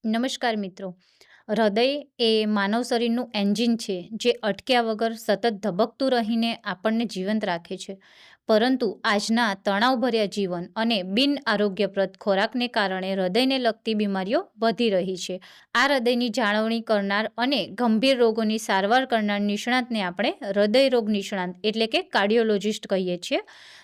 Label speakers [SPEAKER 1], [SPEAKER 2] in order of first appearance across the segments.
[SPEAKER 1] નમસ્કાર મિત્રો. હૃદય એ માનવ શરીરનું એન્જિન છે જે અટક્યા વગર સતત ધબકતું રહીને આપણને જીવંત રાખે છે. પરંતુ આજના તણાવભર્યા જીવન અને બિન આરોગ્યપ્રદ ખોરાકને કારણે હૃદયને લગતી બીમારીઓ વધી રહી છે. આ હૃદયની જાળવણી કરનાર અને ગંભીર રોગોની સારવાર કરનાર નિષ્ણાતને આપણે હૃદય રોગ નિષ્ણાત એટલે કે કાર્ડિયોલોજિસ્ટ કહીએ છીએ.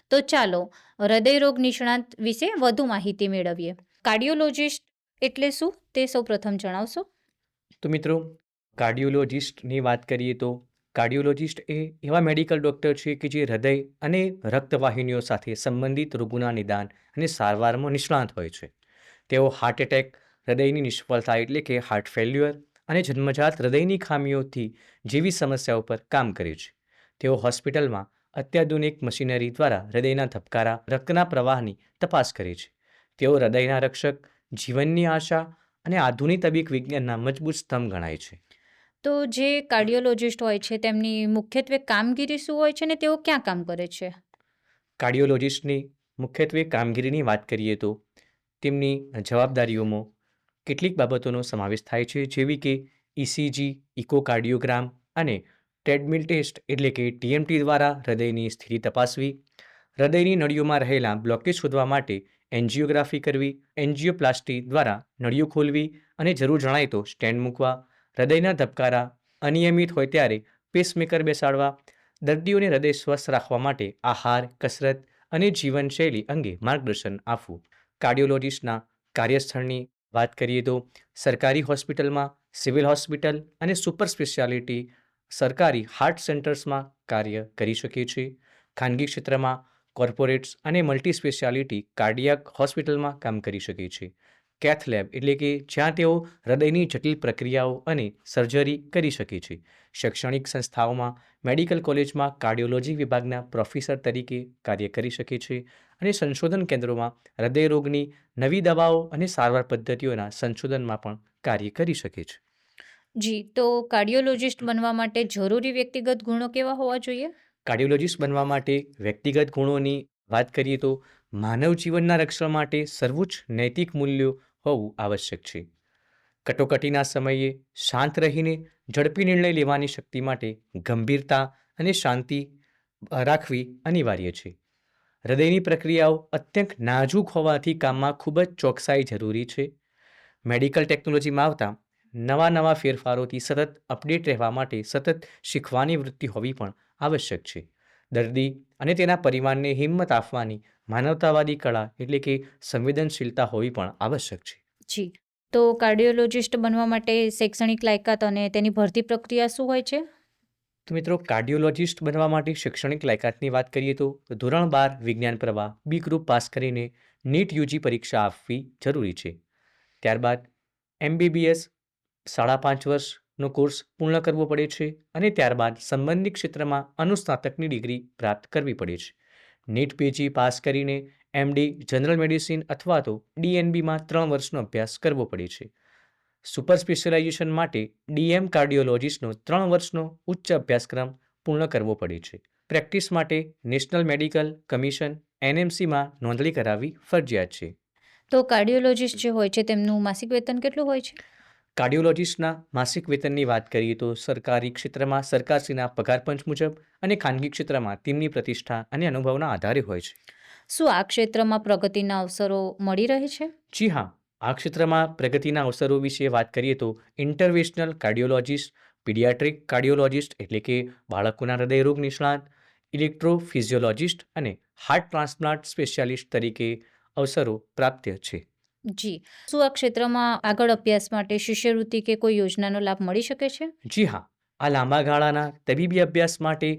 [SPEAKER 1] તો ચાલો હૃદય રોગ નિષ્ણાત વિશે વધુ માહિતી મેળવીએ. કાર્ડિયોલોજિસ્ટ એટલે શું તે સૌપ્રથમ જણાવશો?
[SPEAKER 2] તો મિત્રો, કાર્ડિયોલોજિસ્ટની વાત કરીએ તો કાર્ડિયોલોજિસ્ટ એ એવા મેડિકલ ડૉક્ટર છે કે જે હૃદય અને રક્તવાહિનીઓ સાથે સંબંધિત રોગોના નિદાન અને સારવારમાં નિષ્ણાત હોય છે. તેઓ હાર્ટ એટેક, હૃદયની નિષ્ફળતા એટલે કે હાર્ટ ફેલ્યુઅર અને જન્મજાત હૃદયની ખામીઓથી જેવી સમસ્યાઓ પર કામ કરે છે. તેઓ હોસ્પિટલમાં અત્યાધુનિક મશીનરી દ્વારા હૃદયના ધબકારા, રક્તના પ્રવાહની તપાસ કરે છે. તેઓ હૃદયના રક્ષક, જીવનની આશા અને આધુનિક તબીબ વિજ્ઞાનના મજબૂત સ્તંભ ગણાય છે.
[SPEAKER 1] તો જે કાર્ડિયોલોજિસ્ટ હોય છે તેમની મુખ્યત્વે કામગીરી શું હોય છે ને તેઓ ક્યાં કામ કરે છે?
[SPEAKER 2] કાર્ડિયોલોજિસ્ટની મુખ્યત્વે કામગીરીની વાત કરીએ તો તેમની જવાબદારીઓમાં કેટલીક બાબતોનો સમાવેશ થાય છે, જેવી કે ઇસીજી, ઇકોકાર્ડિયોગ્રામ અને ટ્રેડમિલ ટેસ્ટ એટલે કે ટીએમટી દ્વારા હૃદયની સ્થિતિ તપાસવી, હૃદયની નળીઓમાં રહેલા બ્લોકેજ શોધવા માટે એન્જિયોગ્રાફી કરવી, એન્જિયોપ્લાસ્ટી દ્વારા નળીઓ ખોલવી અને જરૂર જણાય તો સ્ટેન્ટ મૂકવા, હૃદયના ધબકારા અનિયમિત હોય ત્યારે પેસમેકર બેસાડવા, દર્દીઓને હૃદય સ્વસ્થ રાખવા માટે આહાર, કસરત અને જીવનશૈલી અંગે માર્ગદર્શન આપવું. કાર્ડિયોલોજિસ્ટના કાર્યસ્થળની વાત કરીએ તો સરકારી હોસ્પિટલમાં, સિવિલ હોસ્પિટલ અને સુપર સ્પેશિયાલિટી સરકારી હાર્ટ સેન્ટર્સમાં કાર્ય કરી શકે છે. ખાનગી ક્ષેત્રમાં કોર્પોરેટ્સ અને મલ્ટી સ્પેશિયાલિટી કાર્ડિયાક હોસ્પિટલમાં કામ કરી શકે છે. કેથ લેબ એટલે કે જ્યાં તેઓ હૃદયની જટિલ પ્રક્રિયાઓ અને સર્જરી કરી શકે છે. શૈક્ષણિક સંસ્થાઓમાં, મેડિકલ કોલેજમાં કાર્ડિયોલોજી વિભાગના પ્રોફેસર તરીકે કાર્ય કરી શકે છે અને સંશોધન કેન્દ્રોમાં હૃદયરોગની નવી દવાઓ અને સારવાર પદ્ધતિઓના સંશોધનમાં પણ કાર્ય કરી શકે છે.
[SPEAKER 1] જી, તો કાર્ડિયોલોજિસ્ટ બનવા માટે જરૂરી વ્યક્તિગત ગુણો કેવા હોવા જોઈએ?
[SPEAKER 2] કાર્ડિયોલોજિસ્ટ બનવા માટે વ્યક્તિગત ગુણોની વાત કરીએ તો માનવ જીવનના રક્ષણ માટે સર્વોચ્ચ નૈતિક મૂલ્યો હોવું આવશ્યક છે. કટોકટીના સમયે શાંત રહીને ઝડપી નિર્ણય લેવાની શક્તિ માટે ગંભીરતા અને શાંતિ રાખવી અનિવાર્ય છે. હૃદયની પ્રક્રિયાઓ અત્યંત નાજુક હોવાથી કામમાં ખૂબ જ ચોકસાઈ જરૂરી છે. મેડિકલ ટેકનોલોજીમાં આવતા નવા ફેરફારોથી સતત અપડેટ રહેવા માટે સતત શીખવાની વૃત્તિ હોવી પણ આવશ્યક છે. દર્દી અને તેના પરિવારને હિંમત આપવાની માનવતાવાદી કળા એટલે કે સંવેદનશીલતા હોવી પણ આવશ્યક છે.
[SPEAKER 1] જી, તો કાર્ડિયોલોજિસ્ટ બનવા માટે શૈક્ષણિક લાયકાત અને તેની ભરતી પ્રક્રિયા શું હોય છે?
[SPEAKER 2] તો મિત્રો, કાર્ડિયોલોજિસ્ટ બનવા માટે શૈક્ષણિક લાયકાતની વાત કરીએ તો ધોરણ 12 વિજ્ઞાન પ્રવાહ બી ગ્રુપ પાસ કરીને નીટ યુજી પરીક્ષા આપવી જરૂરી છે. ત્યારબાદ એમબીબીએસ 5.5 વર્ષનો કોર્સ પૂર્ણ કરવો પડે છે અને ત્યારબાદ સંબંધિત ક્ષેત્રમાં અનુસ્નાતકની ડિગ્રી પ્રાપ્ત કરવી પડે છે. નીટ પીજી પાસ કરીને એમડી જનરલ મેડિસિન અથવા તો ડીએનબીમાં 3 વર્ષનો અભ્યાસ કરવો પડે છે. સુપર સ્પેશિયલાઇઝેશન માટે ડીએમ કાર્ડિયોલોજિસ્ટનો 3 વર્ષનો ઉચ્ચ અભ્યાસક્રમ પૂર્ણ કરવો પડે છે. પ્રેક્ટિસ માટે નેશનલ મેડિકલ કમિશન એનએમસીમાં નોંધણી કરાવવી ફરજિયાત છે.
[SPEAKER 1] તો કાર્ડિયોલોજિસ્ટ જે હોય છે તેમનું માસિક વેતન કેટલું હોય છે?
[SPEAKER 2] કાર્ડિયોલોજિસ્ટના માસિક વેતનની વાત કરીએ તો સરકારી ક્ષેત્રમાં સરકારશ્રીના પગાર પંચ મુજબ અને ખાનગી ક્ષેત્રમાં તેમની પ્રતિષ્ઠા અને અનુભવના આધારે હોય છે.
[SPEAKER 1] શું આ ક્ષેત્રમાં પ્રગતિના અવસરો મળી રહે છે?
[SPEAKER 2] જી હા, આ ક્ષેત્રમાં પ્રગતિના અવસરો વિશે વાત કરીએ તો ઇન્ટરવેન્શનલ કાર્ડિયોલોજિસ્ટ, પીડિયાટ્રિક કાર્ડિયોલોજિસ્ટ એટલે કે બાળકોના હૃદયરોગ નિષ્ણાત, ઇલેક્ટ્રોફિઝિયોલોજિસ્ટ અને હાર્ટ ટ્રાન્સપ્લાન્ટ સ્પેશિયાલિસ્ટ તરીકે અવસરો પ્રાપ્ય છે.
[SPEAKER 1] જી, શું આ ક્ષેત્રમાં આગળ અભ્યાસ માટે શિષ્યવૃત્તિ કે કોઈ યોજનાનો લાભ મળી શકે છે?
[SPEAKER 2] જી હા, આ લાંબા ગાળાના તબીબી અભ્યાસ માટે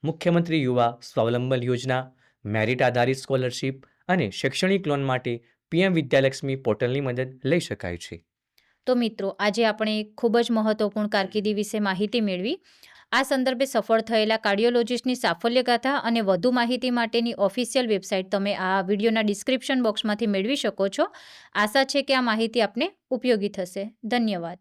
[SPEAKER 2] મુખ્યમંત્રી યુવા સ્વાવલંબન યોજના, મેરિટ આધારિત સ્કોલરશિપ અને શૈક્ષણિક લોન માટે પીએમ વિદ્યાલક્ષ્મી પોર્ટલની મદદ લઈ શકાય છે.
[SPEAKER 1] તો મિત્રો, આજે આપણે ખૂબ જ મહત્વપૂર્ણ કારકિર્દી વિશે માહિતી મેળવી. આ સંદર્ભે સફળ થયેલા કાર્ડિયોલોજિસ્ટની સાફલ્ય ગાથા અને વધુ માહિતી માટેની ઓફિશિયલ વેબસાઇટ તમે આ વિડીયોના ડિસ્ક્રિપ્શન બોક્સમાંથી મેળવી શકો છો. આશા છે કે આ માહિતી આપને ઉપયોગી થશે. ધન્યવાદ.